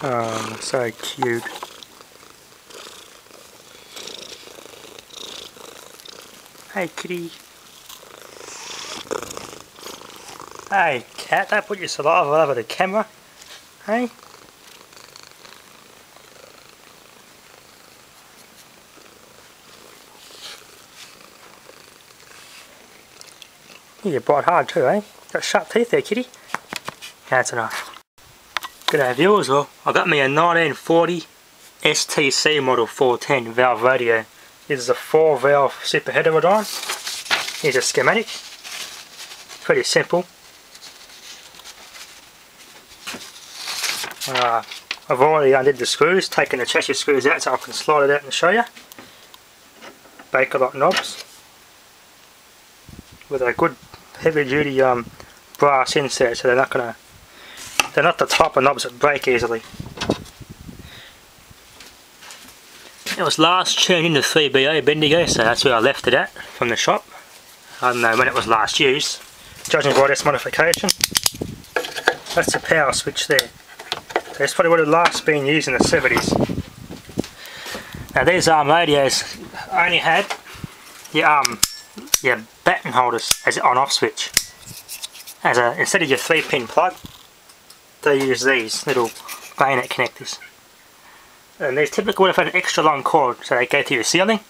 Oh, so cute. Hey kitty. Hey cat, don't put your saliva over the camera. Hey? You bite hard too, eh? Got sharp teeth there, kitty. That's enough. G'day viewers, well, I got me a 1940 STC model 410 valve radio. This is a 4 valve super heterodyne. Here's a schematic. Pretty simple. I've already undid the screws, taken the chassis screws out so I can slide it out and show you. Bakelite knobs with a good heavy duty brass insert, so they're not the type of knobs that break easily. It was last tuned into 3BA Bendigo, so that's where I left it at from the shop. I don't know when it was last used, judging by this modification. That's the power switch there. So it's probably what had last been used in the 70s. Now these radios only had your batten holders as an on-off switch. Instead of your 3-pin plug, they use these little bayonet connectors. And these typically would have had an extra long cord, so they go to your ceiling.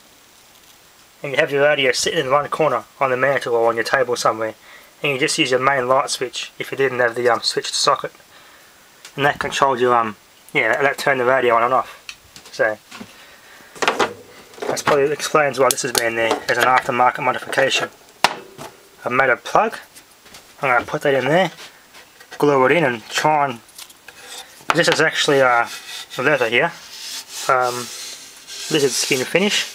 And you have your radio sitting in one corner on the mantle or on your table somewhere. And you just use your main light switch if you didn't have the switched socket. And that controls your that turned the radio on and off. So that's probably explains why this has been there as an aftermarket modification. I've made a plug. I'm going to put that in there, glue it in, and try and. This is actually leather here, lizard skin finish.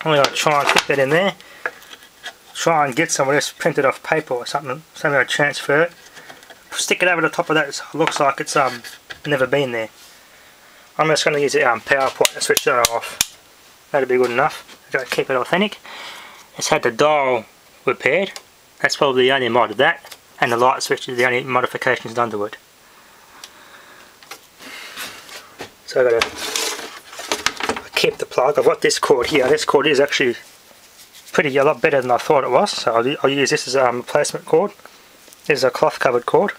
I'm going to try and put that in there. Try and get some of this printed off paper or something. Somehow transfer it. Stick it over the top of that so it looks like it's never been there. I'm just going to use the power port to switch that off. That'll be good enough. I've got to keep it authentic. It's had the dial repaired. That's probably the only mod of that. And the light switch is the only modifications done to it. So I've got to keep the plug. I've got this cord here. This cord is actually a lot better than I thought it was. So I'll use this as a replacement cord. This is a cloth covered cord.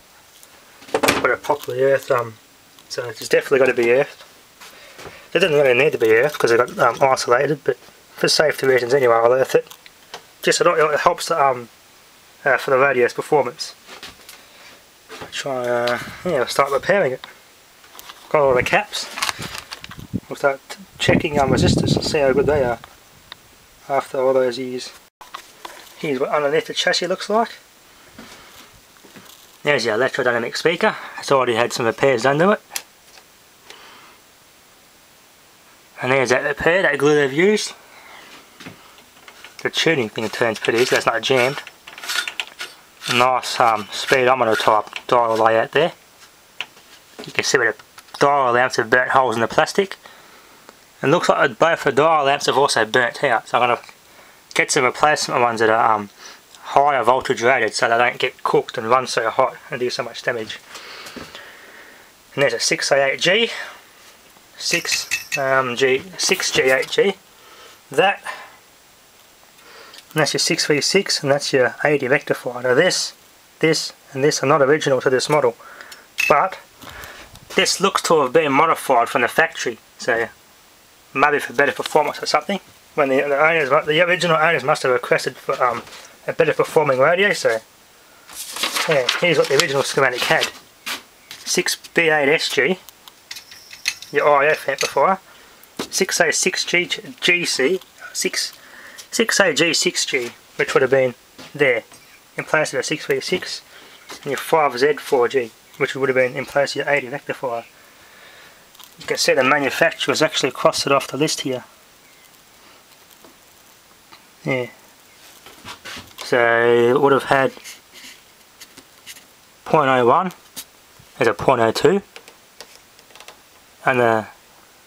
Got it properly earthed, so it's definitely got to be earthed. It doesn't really need to be earthed because it got isolated, but for safety reasons anyway I'll earth it. Just it helps for the radio's performance. Try start repairing it. Got all the caps. We'll start checking resistors and see how good they are after all those years. Here's what underneath the chassis looks like. There's your electrodynamic speaker. It's already had some repairs done to it. And there's that repair, that glue they've used. The tuning thing turns pretty easy, that's not jammed. Nice speedometer type dial layout there. You can see where the dial lamps have burnt holes in the plastic. And looks like both the dial lamps have also burnt out. So I'm going to get some replacement ones that are higher voltage rated so they don't get cooked and run so hot and do so much damage. And there's a 6A8G, 6G8G, that, and that's your 6V6, and that's your 80 rectifier. Now this and this are not original to this model, but this looks to have been modified from the factory, so maybe for better performance or something. When the original owners must have requested for a better performing radio, so yeah, here's what the original schematic had. 6B8SG, your IF amplifier, 6A6G, 6AG6G, which would have been there in place of the 6V6, and your 5Z4G, which would have been in place of your 80 rectifier. You can see the manufacturers actually crossed it off the list here. Yeah. So it would have had 0.01 as a 0.02, and the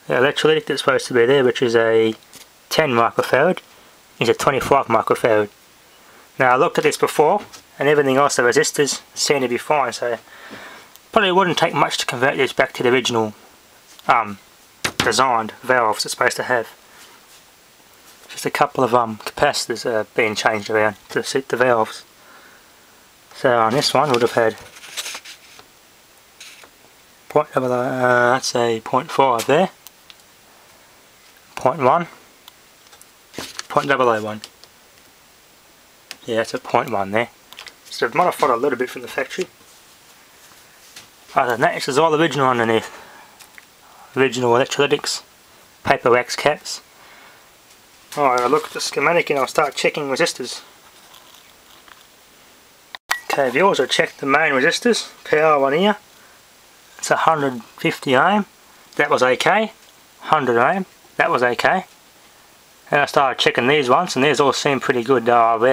electrolytic that's supposed to be there, which is a 10 microfarad, is a 25 microfarad. Now I looked at this before, and everything else, the resistors, seem to be fine, so Probably wouldn't take much to convert these back to the original designed valves it's supposed to have. Just a couple of capacitors are being changed around to suit the valves. So on this one would have had let's say 0.5 there, 0.1, 0.001. Yeah, it's a 0.1 there. So I've modified a little bit from the factory. Other than that, this is all original underneath. Original electrolytics, paper wax caps. Alright, I'll look at the schematic and I'll start checking resistors. Okay, viewers, I checked the main resistors. Power one here. It's 150 ohm. That was okay. 100 ohm. That was okay. And I started checking these ones, and these all seem pretty good. About,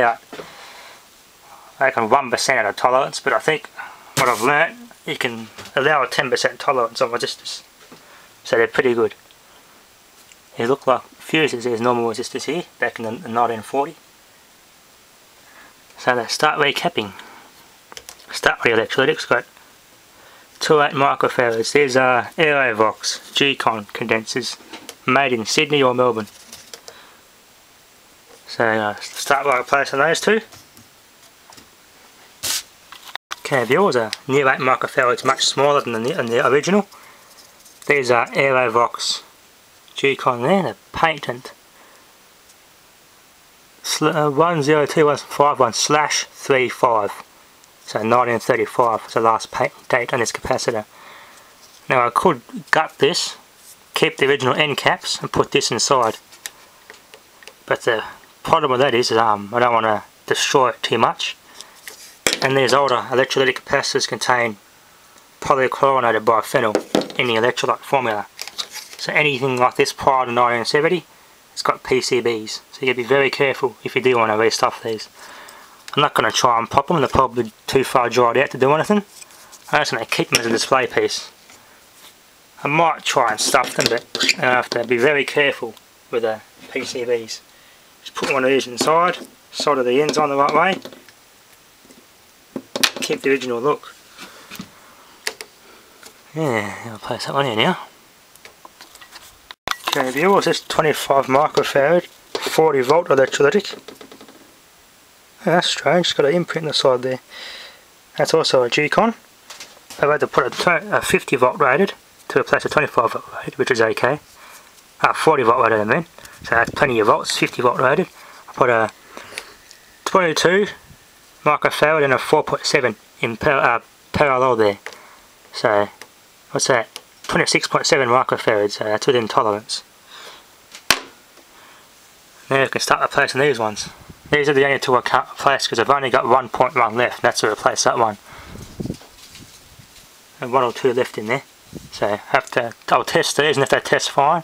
I reckon 1% out of tolerance, but I think what I've learnt, you can allow a 10% tolerance on resistors. So they're pretty good. They look like fuses. There's normal resistors here, back in the 1940. So let's start recapping. Start with electrolytics. Got 28 microfarads. These are Aerovox G-Con condensers, made in Sydney or Melbourne. So start by replacing those two. Okay, viewers, a new 8 microfarads, much smaller than the original. These are Aerovox G-Con there, the patent 102151/35. So 1935 was the last patent date on this capacitor. Now I could gut this, keep the original end caps and put this inside. But the problem with that is I don't want to destroy it too much. And these older electrolytic capacitors contain polychlorinated biphenyl in the electrolyte formula. So anything like this prior to 1970, it's got PCBs. So you got to be very careful if you do want to restuff these. I'm not going to try and pop them, they're probably too far dried out to do anything. I'm just going to keep them as a display piece. I might try and stuff them, but I have to be very careful with the PCBs. Just put one of these inside, solder the ends on the right way. Keep the original look. Yeah, I'll place that one in now. Okay, viewers, this 25 microfarad 40 volt electrolytic. Oh, that's strange, it's got an imprint on the side there. That's also a G-Con. I've had to put a 50 volt rated to replace a 25 volt rated, which is okay. 40 volt rated I mean. So that's plenty of volts, 50 volt rated. I put a 22 microfarad and a 4.7 in parallel there. So, what's that? 26.7 microfarads, so that's within tolerance. Now we can start replacing these ones. These are the only two I can't replace because I've only got 1.1 left, that's to replace that one. And 1 or 2 left in there. So I'll test these, and if they test fine,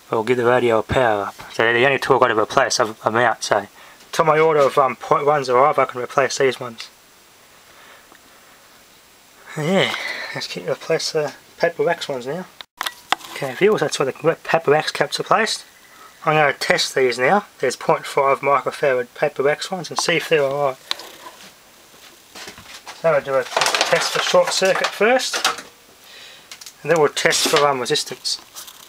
I'll give the radio a power up. So they're the only two I've got to replace, I'm out. So until my order of 0.1s arrive, I can replace these ones. Yeah, let's replace the paper wax ones now. Okay, viewers, that's where the paper wax caps are placed. I'm going to test these now. There's 0.5 microfarad paper wax ones and see if they're alright. So I'll do a test for short circuit first, and then we'll test for resistance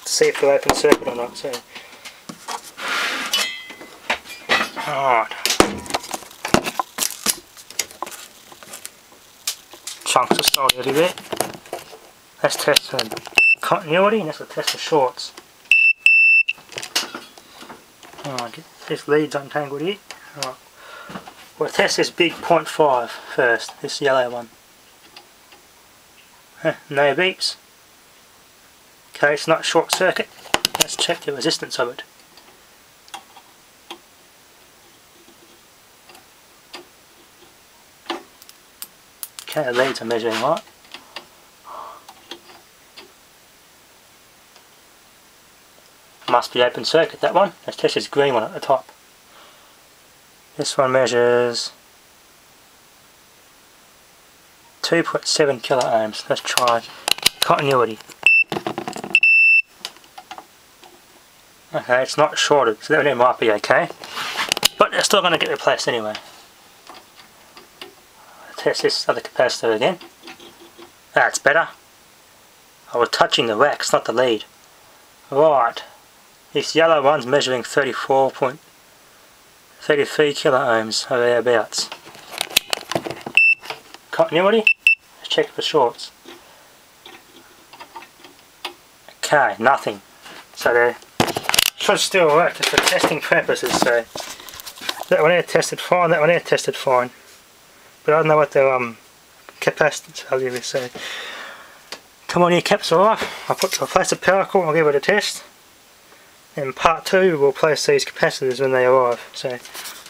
to see if they're open circuit or not. So, alright. Chunks of solid everywhere. Let's test the continuity and let's test the shorts. Alright, get this leads untangled here. Alright. We'll test this big 0.5 first, this yellow one. No beeps. Okay, it's not short circuit. Let's check the resistance of it. Okay, the leads are measuring right. Must be open circuit, that one. Let's test this green one at the top. This one measures 2.7 kilo ohms. Let's try continuity. Okay, it's not shorted, so that might be okay. But they're still going to get replaced anyway. Test this other capacitor again. That's better. I was touching the wax, not the lead. Right. This yellow one's measuring 34.33 kilo ohms or thereabouts. Continuity? Let's check for shorts. Okay, nothing. So they should still work just for testing purposes. So that one here tested fine, that one here tested fine. But I don't know what the capacitance value is. So come on, your caps are off. I'll place the power cord and I'll give it a test. In part 2 we'll place these capacitors when they arrive. So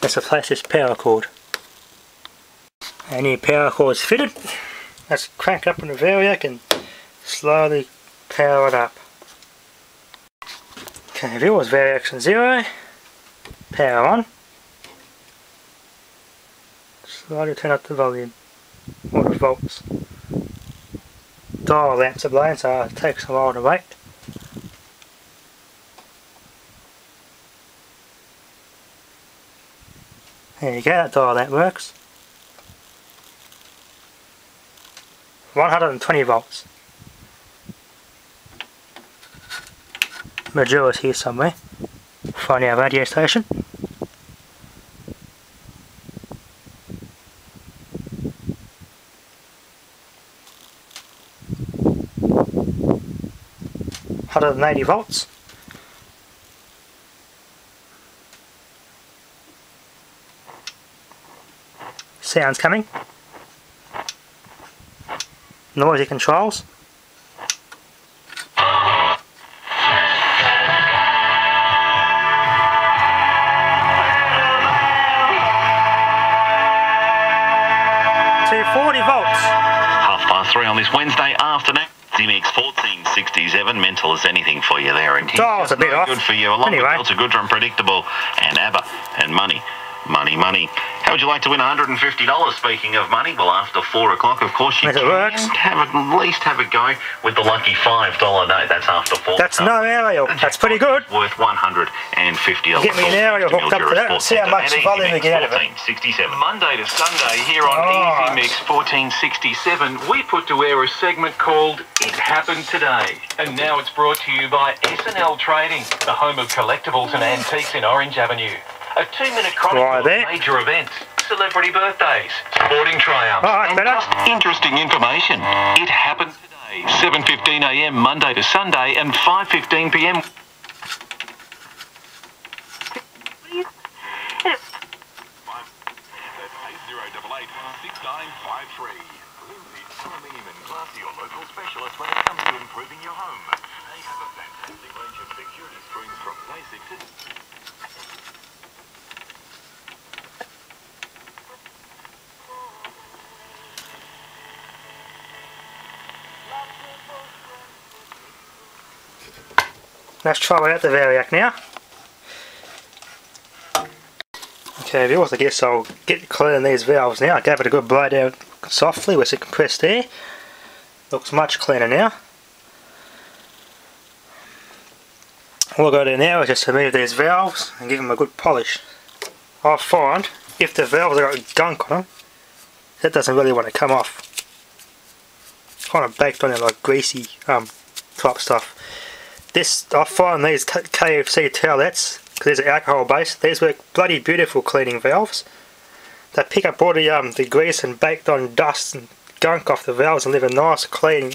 let's replace this power cord. And your power cord's fitted. Let's crank up on the variac and slowly power it up. Okay, view was variac on 0. Power on. Slowly turn up the volume. Or the volts. Dial lamps are blown, so it takes a while to wait. There you go, that dial lamp works. 120 volts. Majority here somewhere. Find our radio station. .180 volts. Sounds coming. Noisy controls. On this Wednesday afternoon. Mix 1467, mental as anything for you there. And dial's a bit off. Good for you. Along anyway. with Delta Good and Predictable and ABBA and Money. Money. How would you like to win $150? Speaking of money, well, after 4 o'clock, of course, you can at least have a go with the lucky $5 note. That's after 4. That's no aerial. That's pretty good. Worth $150. Get me an aerial hooked up to that and see how much volume we get out of it. 1467. Monday to Sunday here on Easy Mix 1467, we put to air a segment called It Happened Today. And now it's brought to you by S&L Trading, the home of collectibles and antiques in Orange Avenue. A 2-minute chronicle of major events, celebrity birthdays, sporting triumphs, and just interesting information. It happened today, 7:15 AM Monday to Sunday and 5:15 PM. Your local specialist when it comes to improving your home. They have a fantastic range of security screens from basic to... Let's try out the variac now. Okay viewers, I guess I'll get cleaning these valves now. I gave it a good blow down softly with some compressed air. Looks much cleaner now. All I've got to do now is just remove these valves and give them a good polish. I find if the valves have got gunk on them, that doesn't really want to come off. It's kind of baked on there like greasy type stuff. This, I find these KFC towelettes, because these are alcohol based, these work bloody beautiful cleaning valves. They pick up all the grease and baked on dust and gunk off the valves and leave a nice clean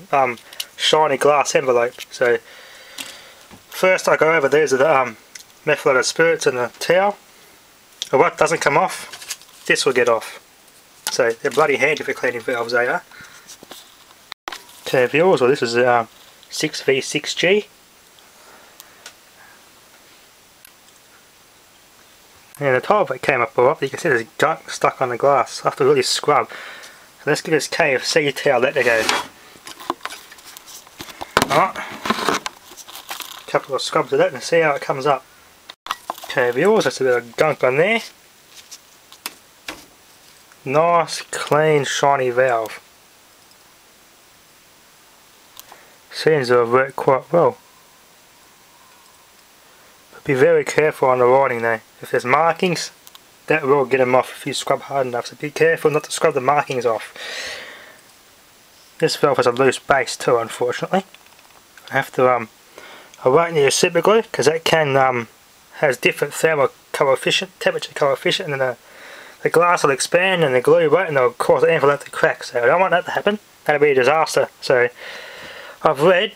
shiny glass envelope. So first I go over these with the methylated spirits and the towel. And what doesn't come off, this will get off. So they're bloody handy for cleaning valves, they are. Okay viewers, well this is 6V6G. And the top of it came up alright, you can see there's gunk stuck on the glass. I have to really scrub. So let's give this KFC towelette a go. Alright. A couple of scrubs of that and see how it comes up. Okay viewers, that's a bit of gunk on there. Nice, clean, shiny valve. Seems to have worked quite well. But be very careful on the writing though. If there's markings, that will get them off if you scrub hard enough, so be careful not to scrub the markings off. This valve has a loose base too, unfortunately. I have to I won't use super glue because that can has different thermal coefficient, temperature coefficient, and then the glass will expand and the glue won't, and it'll cause the envelope to crack. So I don't want that to happen. That'll be a disaster. So I've read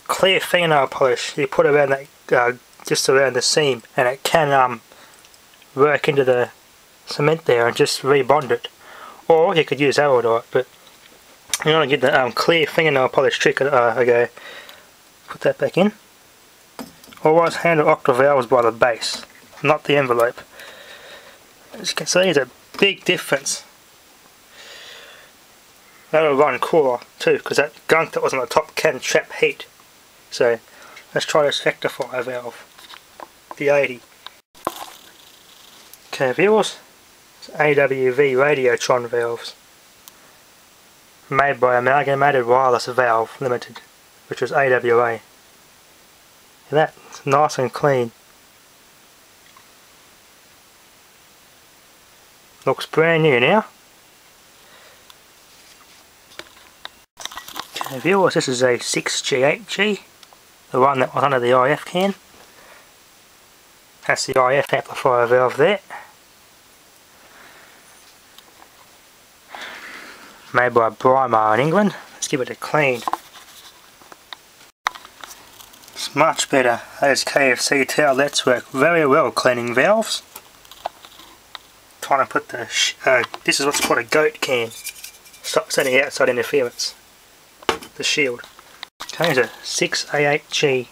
clear fingernail polish you put around that just around the seam, and it can work into the cement there and just rebond it. Or you could use araldite, but you want to get the clear fingernail polish trick. I go put that back in. Always handle octave valves by the base, not the envelope. As you can see, there's a big difference. That'll run cooler too, because that gunk that was on the top can trap heat. So let's try this rectifier valve, the 80. Okay viewers, it's AWV Radiotron valves, made by Amalgamated Wireless Valve Limited, which was AWA. Look at that, it's nice and clean. Looks brand new now. Okay viewers, this is a 6G8G, the one that was under the IF can. That's the IF amplifier valve there. Made by Brimar in England. Let's give it a clean. It's much better. Those KFC towelettes work very well cleaning valves. Trying to put the this is what's called a goat can. Stops any outside interference. The shield. Okay, it's a 6A8G.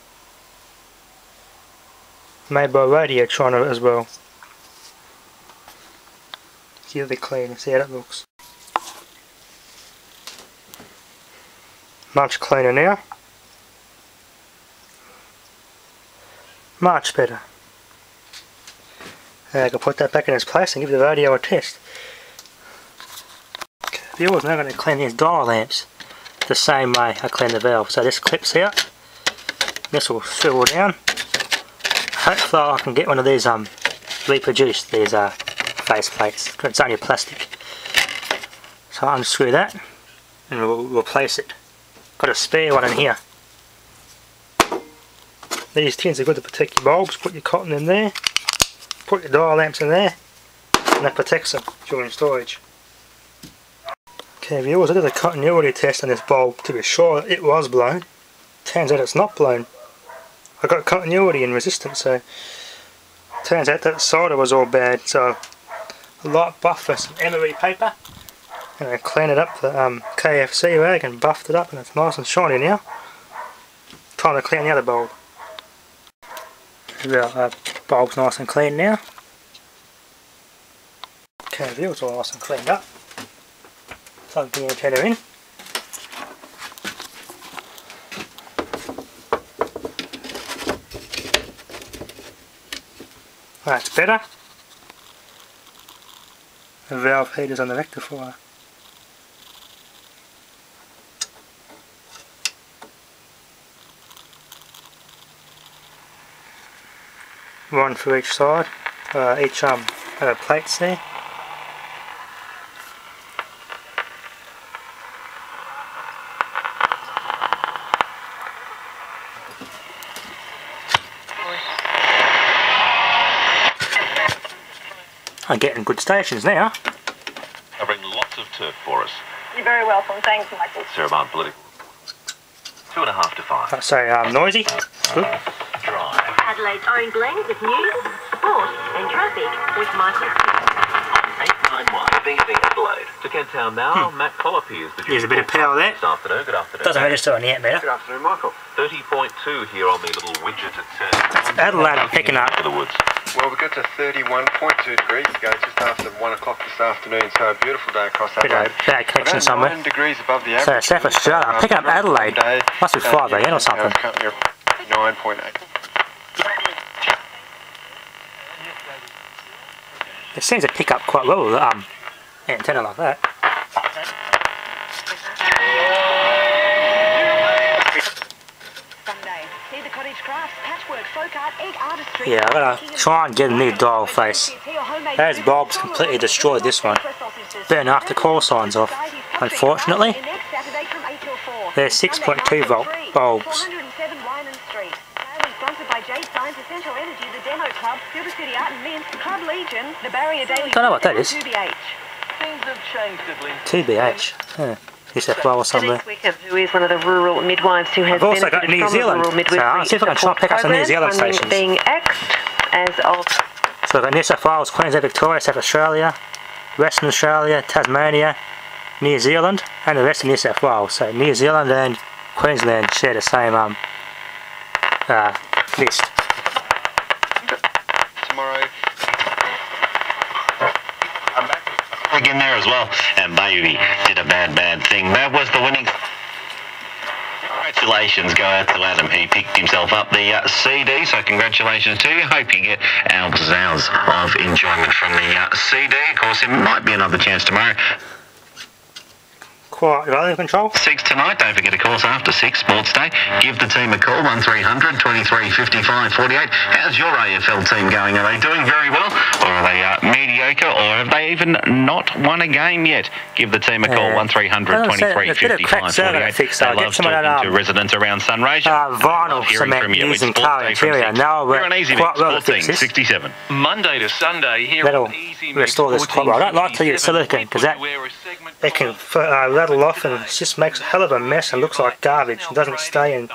Made by Radiotron as well. See how they clean. See how it looks. Much cleaner now. Much better. I can put that back in its place and give the radio a test. Okay, viewers, now I'm going to clean these dial lamps the same way I clean the valve. So this clips out. This will swivel down. Hopefully I can get one of these reproduced, these face plates, because it's only plastic. So I'll unscrew that and we'll replace it. Got a spare one in here. These tins are good to protect your bulbs. Put your cotton in there, put your dial lamps in there, and that protects them during storage. Okay viewers, I did a continuity test on this bulb to be sure that it was blown. Turns out it's not blown. I got continuity and resistance, so turns out that solder was all bad. So a light buff for some emery paper, and I cleaned it up with the KFC rag and buffed it up, and it's nice and shiny now. Time to clean the other bulb. The bulb's nice and clean now. Okay, viewers, all nice and cleaned up. Plug the antenna in. That's better. The valve heater's on the rectifier. One for each side, each plates there. I'm getting good stations now. Covering lots of turf for us. You're very welcome. Thanks, Michael. Cerebon political. 2.5 to 5. That's so noisy. Good. Drive. Adelaide's own blend of news, sport and traffic with Michael. 891 BC Adelaide. To Kenttown now, Matt Collop here. There's a bit of power there. This afternoon. Good afternoon. Doesn't register on the amp meter. Good afternoon, Michael. 30.2 here on the little widget at That's Adelaide I'm picking up. For the woods. Well, we got to 31.2 degrees ago, just after 1 o'clock this afternoon, so a beautiful day across Bit Adelaide. of bad connection somewhere. 9 degrees above the So average. South Australia, I'm picking up Adelaide. Must be 5 AM or something. Currently 9.8. It seems to pick up quite well with antenna like that. Yeah, I gotta try and get a new dial face. Those bulbs completely destroyed this one. Burn half the call signs off, unfortunately. They're 6.2 volt bulbs. 407 Wyman Street. Proudly sponsored by Jade Science, Essential Energy, the Demo Club, Silver City Art and Mint, Club Legion, the Barrier Daily. Don't know what that is. 2BH. Things have changed at Lynn. 2BH. Yeah. New South Wales somewhere. Denise Wickham, who is one of the rural midwives who has I've also got benefited New from the Zealand, rural midwifery so I'll see if I can try and pick up some New Zealand program, stations. being axed as of So we've got New South Wales, Queensland, Victoria, South Australia, Western Australia, Tasmania, New Zealand, and the rest of New South Wales. So New Zealand and Queensland share the same list. Tomorrow. I'm back again there as well, and baby did a bad thing. That was the winning. Congratulations go out to Adam. He picked himself up the CD, so congratulations to you. Hope you get hours of enjoyment from the CD. Of course, there might be another chance tomorrow. Quite volume control. 6 tonight. Don't forget, of course, after 6 Sports Day, give the team a call, 1300 23 55 48. How's your AFL team going? Are they doing very well, or are they mediocre, or have they even not won a game yet? Give the team a call, 1300 23 55 48. They love talking to residents around Sunraysia. Vinyl cement using car interior. Now we're quite well to fix this. 67. Monday to Sunday here That'll on Easy restore this quite well. I don't like to use silicone because that it can rattle off and it just makes a hell of a mess and looks like garbage. It doesn't stay in.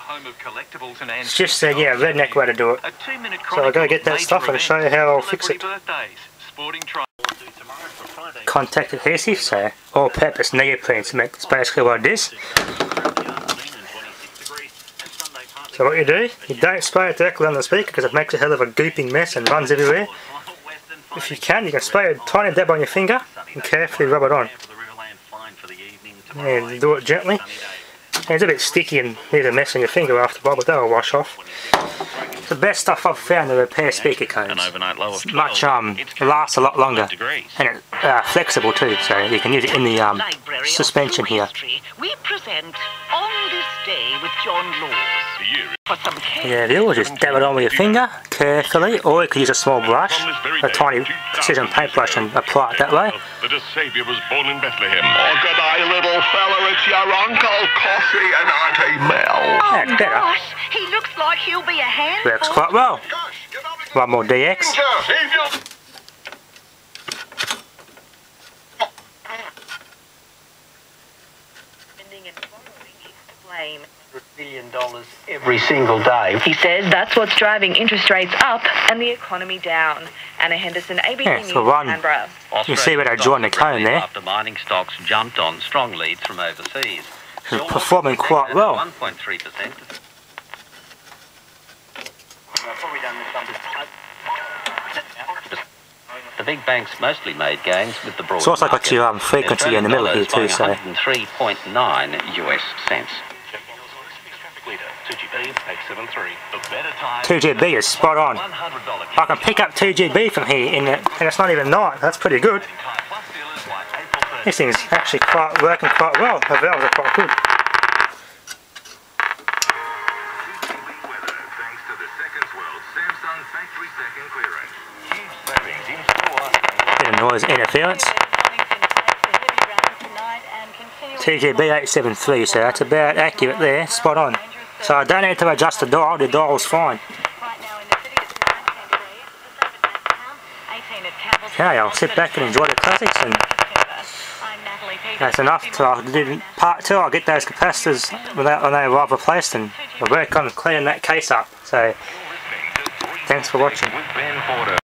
It's just a redneck way to do it. So I've got to get that stuff and show you how I'll fix it. Contact adhesive, so all-purpose neoprene cement. That's basically what it is. So what you do, you don't spray it directly on the speaker because it makes a hell of a gooping mess and runs everywhere. If you can spray a tiny dab on your finger and carefully rub it on. And do it gently. And it's a bit sticky and leaves a mess on your finger after a while, but that'll wash off. The best stuff I've found to repair speaker cones. It's much it lasts a lot longer, and it's flexible too, so you can use it in the suspension here. We present On This Day with John Laws. Yeah, you just dab it on with your finger carefully, or you could use a small brush, a tiny precision paintbrush, and apply it that way. That a saviour was born in Bethlehem. Oh, good day, little fella, it's your Uncle Coffee and Auntie Mel. That's better. Gosh, he looks like he'll be a handful. Works quite well. One more DX. $1 billion every single day. He says that's what's driving interest rates up and the economy down. Anna Henderson, ABC News, Canberra. You see where they joined the cone there. After mining stocks jumped on strong leads from overseas. It's performing quite well. 1.3%. The big banks mostly made gains with the broad. It's also got your frequency in the middle here too, so. 103.9 US cents. 2GB is spot on. I can pick up 2GB from here and it's not even 9. That's pretty good. This thing's actually working quite well. The valves are quite good. Bit of noise interference. 2GB873, so that's about accurate there, spot on. So I don't need to adjust the dial's fine. Okay, I'll sit back and enjoy the classics, and that's enough. I'll do part 2, I'll get those capacitors when they arrive replaced, and I'll work on cleaning that case up. So, thanks for watching.